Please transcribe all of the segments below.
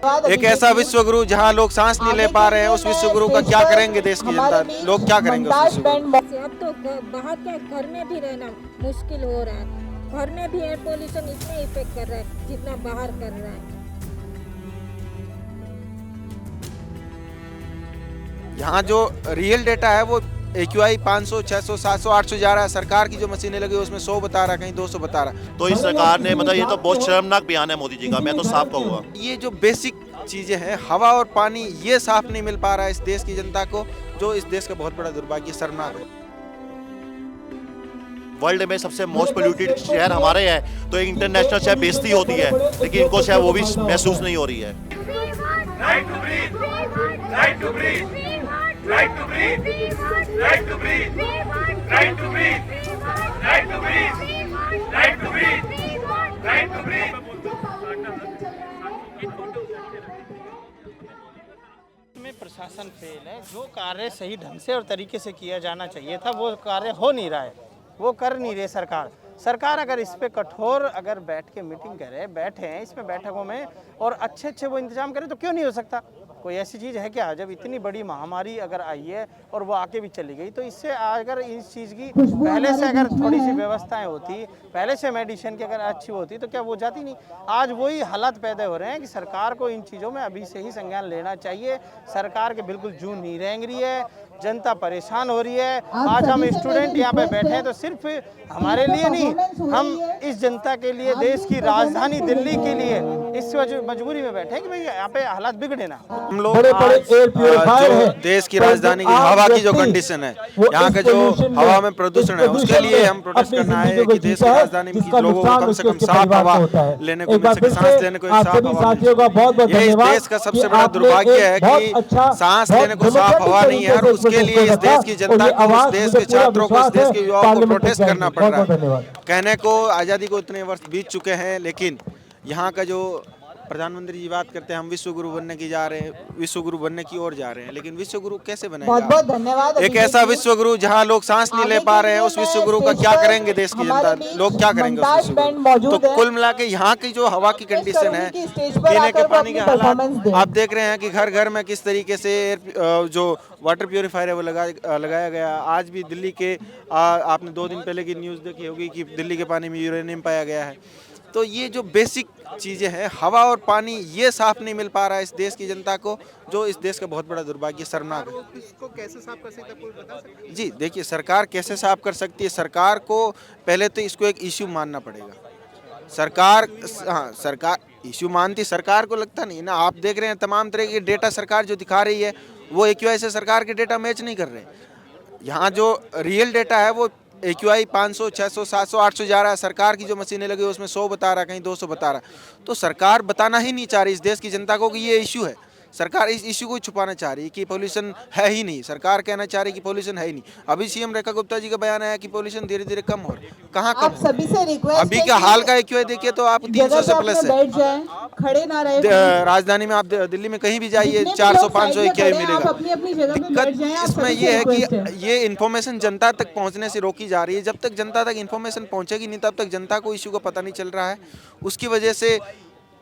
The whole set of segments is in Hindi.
एक ऐसा विश्व गुरु जहां लोग सांस नहीं ले पा रहे हैं, उस विश्व गुरु का क्या करेंगे देश की जनता, लोग क्या करेंगे उस विश्व गुरु? अब तो बाहर क्या घर में भी रहना मुश्किल हो रहा है। घर में भी एयर पोल्यूशन इतना इफेक्ट कर रहा है जितना बाहर कर रहा है। यहाँ जो रियल डेटा है वो AQI 500, 600, 700, 800 जा रहा है। सरकार की जो मशीनें लगी उसमें 100 बता रहा है, कहीं 200 बता रहा है। तो इस सरकार ने मतलब ये तो बहुत शर्मनाक बयान है मोदी जी का, मैं तो साफ कहूँगा। ये जो बेसिक चीजें हैं, हवा और पानी, ये साफ नहीं मिल पा रहा है इस देश की जनता को, जो इस देश का बहुत बड़ा दुर्भाग्य, शर्मनाक है। वर्ल्ड में सबसे मोस्ट पोल्यूटेड शहर हमारे हैं, तो एक इंटरनेशनल शहर बेइज्जती होती है, लेकिन इनको शायद वो भी महसूस नहीं हो रही है। Right to breathe, right to breathe, right to breathe, right to breathe, right to breathe, right to breathe, right to breathe, right to breathe. में प्रशासन फेल है। जो कार्य सही ढंग से और तरीके से किया जाना चाहिए था वो कार्य हो नहीं रहा है, वो कर नहीं रही सरकार अगर इस पे कठोर अगर बैठ के मीटिंग करे, बैठे हैं इसमें बैठकों में और अच्छे वो इंतजाम करें तो क्यों नहीं हो सकता। कोई ऐसी चीज़ है क्या जब इतनी बड़ी महामारी अगर आई है और वो आके भी चली गई, तो इससे अगर इस चीज़ की पहले से अगर थोड़ी सी व्यवस्थाएं होती, पहले से मेडिसिन की अगर अच्छी होती तो क्या वो जाती नहीं। आज वही हालात पैदा हो रहे हैं कि सरकार को इन चीज़ों में अभी से ही संज्ञान लेना चाहिए। सरकार के बिल्कुल जून नहीं रेंग रही है, जनता परेशान हो रही है। आज हम स्टूडेंट यहाँ पे बैठे हैं तो सिर्फ हमारे लिए नहीं, हम इस जनता के लिए, देश की राजधानी दिल्ली के लिए इस मजबूरी में बैठे हैं कि भाई यहाँ पे हालात बिगड़े ना। हम लोग जो देश की राजधानी की हवा की जो कंडीशन है, यहाँ के जो हवा में प्रदूषण है, उसके लिए हम प्रोटेस्ट करना है कि देश की राजधानी की लोगों को कम से कम साफ हवा लेने को मिल सके, सांस लेने को एक साफ हवा। ये इस देश का सबसे बड़ा दुर्भाग्य है कि सांस लेने को साफ हवा नहीं है, और उसके लिए इस देश की जनता को, इस देश के छात्रों को, इस देश के युवाओं को प्रोटेस्ट करना पड़ रहा है। कहने को आज़ादी को इतने वर्ष बीत चुके हैं, लेकिन यहाँ का जो प्रधानमंत्री जी बात करते हैं हम विश्व गुरु बनने की जा रहे हैं, विश्व गुरु बनने की ओर जा रहे हैं, लेकिन विश्व गुरु कैसे बनेगा? बहुत बहुत धन्यवाद। एक ऐसा विश्व गुरु जहां लोग सांस नहीं ले पा रहे हैं, उस विश्व गुरु का क्या करेंगे देश की जनता, लोग क्या करेंगे उस विश्व गुरु? तो कुल मिला के यहाँ की जो हवा की कंडीशन है, पीने के पानी के हालात आप देख रहे हैं कि घर घर में किस तरीके से जो वाटर प्योरीफायर है वो लगाया गया। आज भी दिल्ली के आपने 2 दिन पहले की न्यूज़ देखी होगी कि दिल्ली के पानी में यूरेनियम पाया गया है। तो ये जो बेसिक चीज़ें हैं, हवा और पानी, ये साफ नहीं मिल पा रहा है इस देश की जनता को, जो इस देश का बहुत बड़ा दुर्भाग्य, शर्मनाक है। इसको कैसे साफ कर सकते हैं, कोई बता सकते हैं? जी देखिए, सरकार कैसे साफ कर सकती है? सरकार को पहले तो इसको एक इश्यू मानना पड़ेगा। सरकार इश्यू मानती, सरकार को लगता नहीं ना। आप देख रहे हैं तमाम तरह के डेटा सरकार जो दिखा रही है वो AQI से सरकार के डेटा मैच नहीं कर रहे। यहाँ जो रियल डेटा है वो AQI 500, 600, 700, 800 जा रहा है। सरकार की जो मशीनें लगी उसमें 100 बता रहा है, कहीं 200 बता रहा है। तो सरकार बताना ही नहीं चाह रही इस देश की जनता को कि ये इश्यू है। सरकार इस इश्यू को छुपाना चाह रही है कि पोल्यूशन है ही नहीं। सरकार कहना चाह रही है कि पोल्यूशन है ही नहीं। अभी CM रेखा गुप्ता जी का बयान आया कि पोल्यूशन धीरे धीरे कम हो रहा है। कहाँ कम? सभी से रिक्वेस्ट अभी का हाल का AQI देखिए तो आप 300 से प्लस है। खड़े ना रहे। राजधानी में आप दिल्ली में कहीं भी जाइए 400-500 AQI मिलेगा। दिक्कत इसमें ये है कि ये इन्फॉर्मेशन जनता तक पहुंचने से रोकी जा रही है। जब तक जनता तक इन्फॉर्मेशन पहुंचेगी नहीं, तब तक जनता को इश्यू का पता नहीं चल रहा है। उसकी वजह से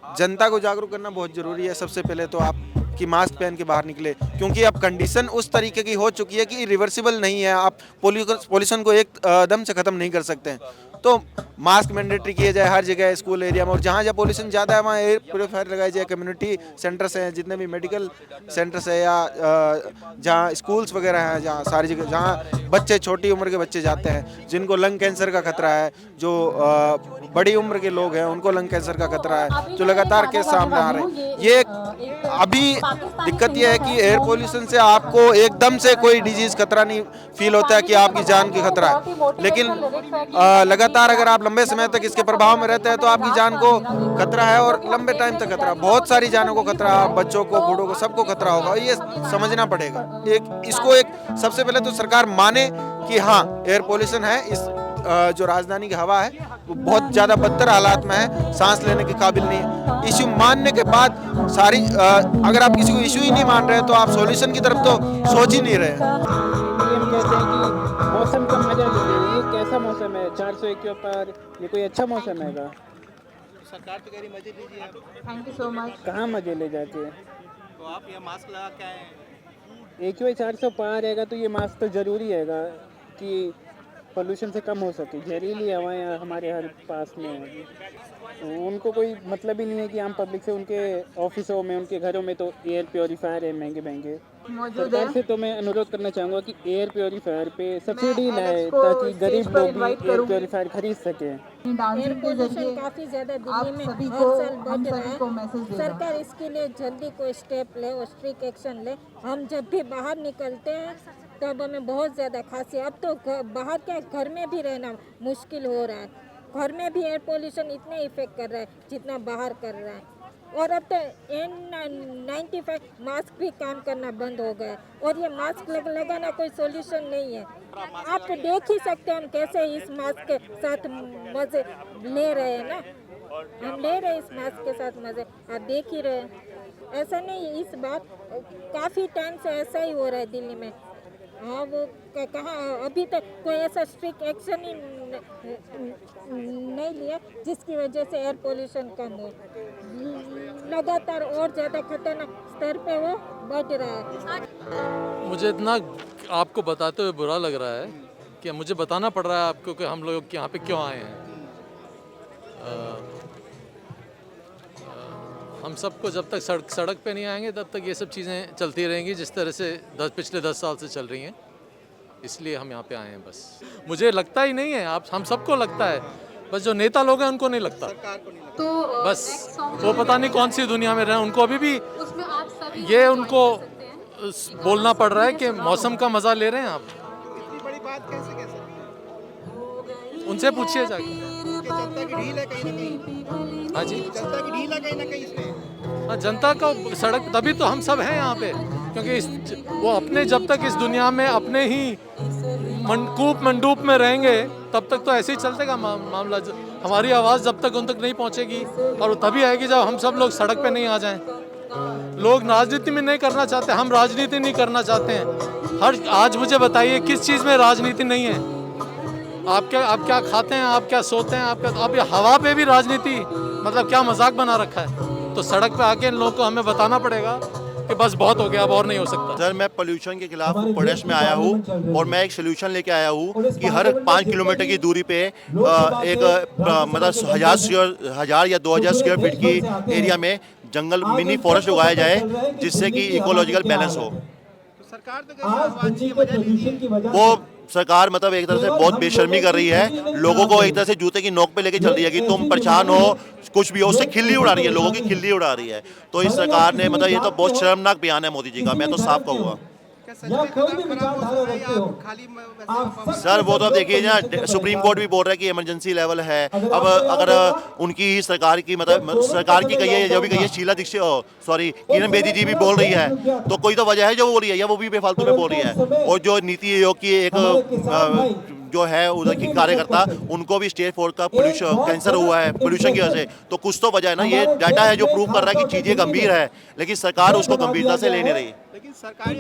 जनता को जागरूक करना बहुत ज़रूरी है। सबसे पहले तो आप कि मास्क पहन के बाहर निकले, क्योंकि अब कंडीशन उस तरीके की हो चुकी है कि रिवर्सिबल नहीं है। आप पोल्यूशन को एकदम से ख़त्म नहीं कर सकते हैं। तो मास्क मैंडेटरी किया जाए हर जगह, स्कूल एरिया में, और जहाँ जहाँ पोल्यूशन ज़्यादा है वहाँ एयर प्योरीफायर लगाई जाए। कम्युनिटी सेंटर्स हैं, जितने भी मेडिकल सेंटर्स है या जहाँ स्कूल्स वगैरह हैं, जहाँ सारी जगह जहाँ बच्चे, छोटी उम्र के बच्चे जाते हैं, जिनको लंग कैंसर का खतरा है, जो बड़ी उम्र के लोग हैं उनको लंग कैंसर का खतरा है, जो लगातार केस सामने आ रहे हैं। ये अभी दिक्कत यह है कि एयर पोल्यूशन से आपको एकदम से कोई डिजीज़ खतरा नहीं फील होता है कि आपकी जान की खतरा है, लेकिन लगातार अगर आप लंबे समय तक इसके प्रभाव में रहते हैं तो आपकी जान को खतरा है, और लंबे टाइम तक खतरा, बहुत सारी जानों को खतरा, बच्चों को, बूढ़ों को, सबको खतरा होगा। ये समझना पड़ेगा। इसको सबसे पहले तो सरकार माने कि हाँ एयर पोल्यूशन है, इस जो राजधानी की हवा है वो बहुत ज़्यादा बदतर हालात में है, सांस लेने के काबिल नहीं है। इश्यू मानने के बाद सारी अगर आप किसी को इश्यू ही नहीं मान रहे तो आप सॉल्यूशन की तरफ तो सोच ही नहीं रहे। कहते हैं कि मौसम का मजा ले रही है। कैसा मौसम है 401 के ऊपर? ये कोई अच्छा मौसम है? सरकार तो कह रही मजे लीजिए आप। Thank you so much. कहाँ मजे ले जाते हैं? तो आप यहाँ मास्क लगा के आए हैं। AQI 400 पार रहेगा तो ये मास्क तो ज़रूरी हैगा कि पोल्यूशन से कम हो सके। जहरीली हवाएं हमारे हर पास में हैं, तो उनको कोई मतलब ही नहीं है कि आम पब्लिक से। उनके ऑफिसों में, उनके घरों में तो एयर प्योरीफायर है महंगे महंगे। सरकार से तो मैं अनुरोध करना चाहूँगा कि एयर प्योरीफायर पे सब्सिडी लाए ताकि गरीब लोग भी एयर प्योरीफायर खरीद सकें। एयर पोल्यूशन काफ़ी ज़्यादा दिल्ली में हर साल बढ़ रहा है। सरकार इसके लिए जल्दी कोई स्टेप ले और स्ट्रिक्ट एक्शन ले। हम जब भी बाहर निकलते हैं तब हमें बहुत ज़्यादा खांसी। अब तो बाहर क्या, घर में भी रहना मुश्किल हो रहा है। घर में भी एयर पोल्यूशन इतने इफेक्ट कर रहा है जितना बाहर कर रहा है। और अब तो N95 मास्क भी काम करना बंद हो गया है। और ये मास्क लगाना कोई सोल्यूशन नहीं है। आप देख ही सकते हैं हम कैसे इस मास्क के साथ मज़े ले रहे हैं ना। हम ले रहे हैं इस मास्क के साथ मज़े, आप देख ही रहे हैं। ऐसा नहीं, इस बार काफ़ी टाइम से ऐसा ही हो रहा है दिल्ली में। हाँ, वो कहाँ अभी तक कोई ऐसा स्ट्रिक्ट एक्शन ही नहीं लिया जिसकी वजह से एयर पोल्यूशन कम हो। लगातार और ज़्यादा खतरनाक स्तर पे वो बढ़ रहा है। मुझे इतना आपको बताते हुए बुरा लग रहा है कि मुझे बताना पड़ रहा है आपको कि हम लोग यहाँ पे क्यों आए हैं। हम सबको जब तक सड़क पे नहीं आएंगे तब तक ये सब चीज़ें चलती रहेंगी जिस तरह से पिछले 10 साल से चल रही हैं। इसलिए हम यहाँ पे आए हैं बस। मुझे लगता ही नहीं है, आप हम सबको लगता है, बस जो नेता लोग हैं उनको नहीं लगता। तो बस वो पता नहीं कौन सी दुनिया में रहे, उनको अभी भी ये उनको बोलना पड़ रहा है कि मौसम का मज़ा ले रहे हैं आप। इतनी बड़ी बात कैसे कह सकते हैं? उनसे पूछिए जाके। जनता की ढील है कहीं ना कहीं। हाँ जी, जनता की ढील है कहीं ना कहीं इसमें। हाँ, जनता का सड़क, तभी तो हम सब हैं यहाँ पे, क्योंकि वो अपने जब तक इस दुनिया में अपने ही कूप मंडूप में रहेंगे तब तक तो ऐसे ही चलतेगा मामला। हमारी आवाज़ जब तक उन तक नहीं पहुँचेगी, और तभी आएगी जब हम सब लोग सड़क पे नहीं आ जाएं। लोग राजनीति में नहीं करना चाहते, हम राजनीति नहीं करना चाहते हैं। आज मुझे बताइए किस चीज़ में राजनीति नहीं है? आप क्या खाते हैं, आप क्या सोते हैं, आप ये हवा पे भी राजनीति, मतलब क्या मजाक बना रखा है? तो सड़क पे आके इन लोगों को हमें बताना पड़ेगा कि बस बहुत हो गया, अब और नहीं हो सकता। सर, मैं पोल्यूशन के खिलाफ प्रोटेस्ट में आया हूँ और मैं एक सोल्यूशन लेके आया हूँ कि हर 5 किलोमीटर की दूरी पे एक मतलब 1000 या 2000 स्क्वायर फीट की एरिया में जंगल मिनी फॉरेस्ट उगाया जाए जिससे कि इकोलॉजिकल बैलेंस हो। सरकार तो कह रही है वो सरकार मतलब एक तरह से बहुत बेशर्मी कर रही है, लोगों को एक तरह से जूते की नोक पे लेके चल रही है कि तुम परेशान हो, कुछ भी हो, उससे खिल्ली उड़ा रही है, लोगों की खिल्ली उड़ा रही है। तो इस सरकार ने मतलब ये तो बहुत शर्मनाक बयान है मोदी जी का, मैं तो साफ कहूँगा। सर वो तो अब देखिए ना, सुप्रीम कोर्ट भी बोल रहा है कि इमरजेंसी लेवल है। अब अगर उनकी ही सरकार की मतलब सरकार की कही है, जो भी कही है, शीला दीक्षित किरण बेदी जी भी बोल रही है, तो कोई तो वजह है जो बोल रही है, या वो भी बेफालतू में बोल रही है। और जो नीति आयोग की एक जो है उधर की कार्यकर्ता, उनको भी स्टेज 4 का कैंसर हुआ है पोल्यूशन की वजह से, तो कुछ तो वजह है ना। ये डाटा है जो प्रूव कर रहा है कि चीज़ें गंभीर है, लेकिन सरकार उसको गंभीरता से ले नहीं रही। लेकिन सरकारी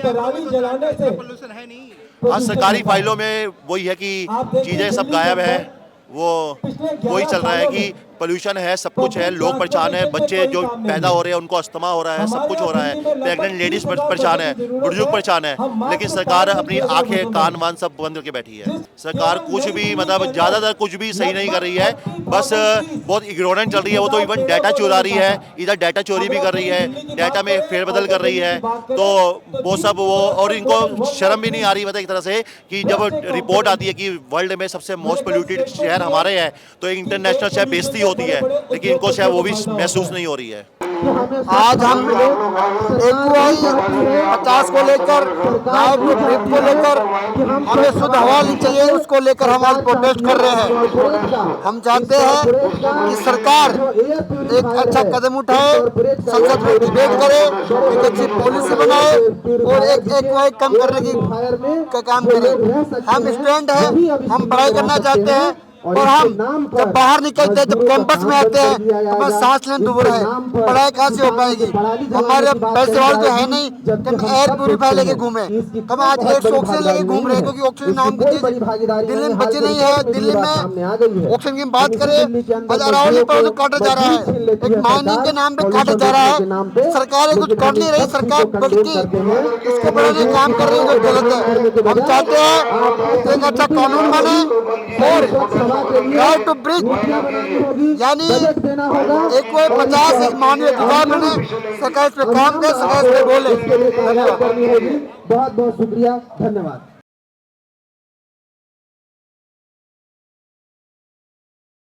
पोल्यूशन है नहीं। हाँ, सरकारी फाइलों में वही है कि चीज़ें सब गायब है, वो वही चल रहा है कि पोल्यूशन है, सब कुछ है, लोग परेशान है, बच्चे जो पैदा हो रहे हैं उनको अस्थमा हो रहा है, सब कुछ हो रहा है, प्रेग्नेंट लेडीज परेशान है, बुजुर्ग परेशान है, लेकिन सरकार अपनी आंखें कान वान सब बंद करके बैठी है। सरकार कुछ भी मतलब ज़्यादातर कुछ भी सही नहीं कर रही है, बस बहुत इग्नोरेंट चल रही है। वो तो इवन डाटा चुरा रही है, इधर डाटा चोरी भी कर रही है, डाटा में फेरबदल कर रही है, तो वो सब वो, और इनको शर्म भी नहीं आ रही मतलब एक तरह से कि जब रिपोर्ट आती है कि वर्ल्ड में सबसे मोस्ट पोल्यूटेड शहर हमारे है, तो एक इंटरनेशनल शहर बेइज्जती होती है, लेकिन इनको शायद वो भी महसूस नहीं हो रही है। आज हम AQI 50 को लेकर, को लेकर हमें शुद्ध हवा चाहिए, उसको लेकर हम आज प्रोटेस्ट कर रहे हैं। हम चाहते हैं कि सरकार एक अच्छा कदम उठाए, संसद में डिबेट करे, एक अच्छी पॉलिसी बनाए और एक AQI कम करने का काम करे। हम स्टूडेंट हैं, हम पढ़ाई करना चाहते हैं, और हम जब बाहर निकलते हैं, जब कैंपस में आते हैं, हमें सांस लेना दूर है, पढ़ाई कहाँ से हो पाएगी। हमारे पैसे वाले तो है नहीं कि हम एयर प्यूरीफायर लेके घूमे। हम आज ऑक्सीजन लेके घूम रहे हैं, क्योंकि ऑक्सीजन नाम की चीज दिल्ली में बची नहीं है। दिल्ली में ऑक्सीजन की बात करें, आज अरावली पर तो काटा जा रहा है, एक माइनिंग के नाम पे काटा जा रहा है। सरकार कुछ कर नहीं रही, सरकार बल्कि इसको बढ़ाने का काम कर रही है, जो गलत है। हम चाहते हैं एक अच्छा कानून बने और राइट टू ब्रीथ यानी एक कोई 50 एक मानवीय अधिकार बने। सरकार इस पे काम करे, सरकार इस पे बोले। बहुत बहुत शुक्रिया, धन्यवाद।